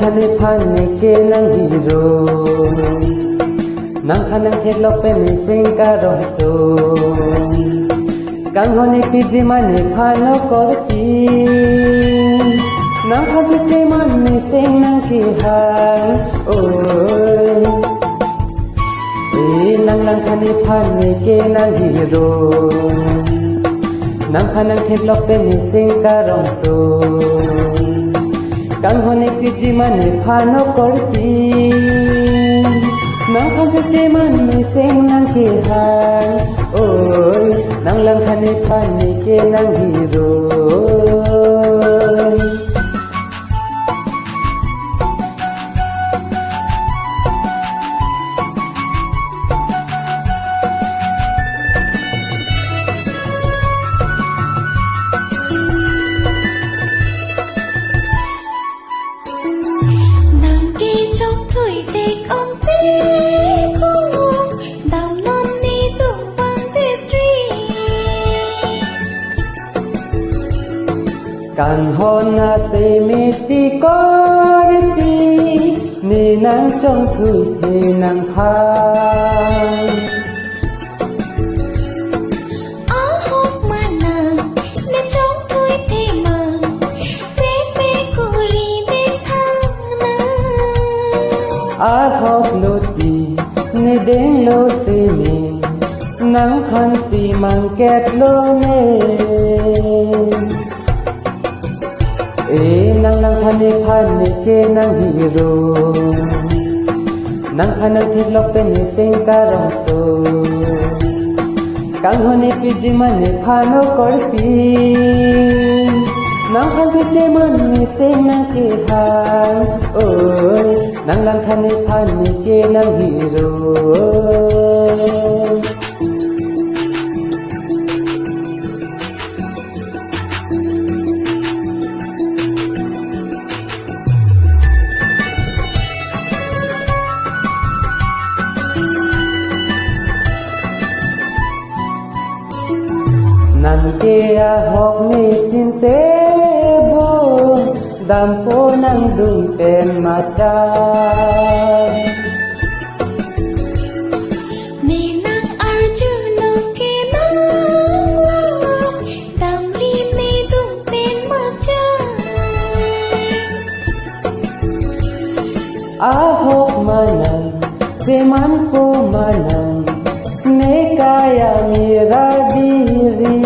khani phane ke nang hero nang khanang thek lok pe ni sing ka rong so kang hone piji mane phano korti nang khaji che mane sing nang ki han oi nang lang khani phane ke nang hero nang khanang thek lok pe ni sing ka rong so kang hone piji mane phano korti nang khaji che mane sing nang ki han oi nang lang khani phane ke nang hero Kan hona se meti korti ni nang trong thui the nang khai a hok mana ne trong thui the ma se pe kuri de thang na a hok lo ti ni deng lo se ni nang khan si mang ket lo ne nang lang khani phane ke nang hero nang khanang thek lok pe ni sing ka rong so kang hone piji mane phano korpi nang khaji che mane sing nang ki han oi nang lang khani phane ke nang hero nang ke a hok ni tin te bo dam po nang dung pen ma cha ni nang arju lo ke na dam ri me dung pen ma cha a hok manang se man ko manang ne kaya mera diri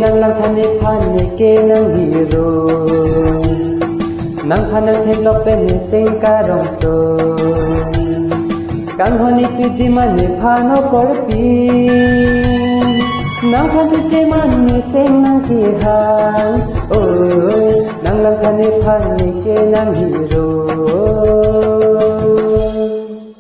nang lang khani phane ke nang hero nang khanang thek lok pe ni sing ka rong so kang hone piji mane phano korpi nang khaji che mane sing nang ki han oi nang lang khani phane ke nang hero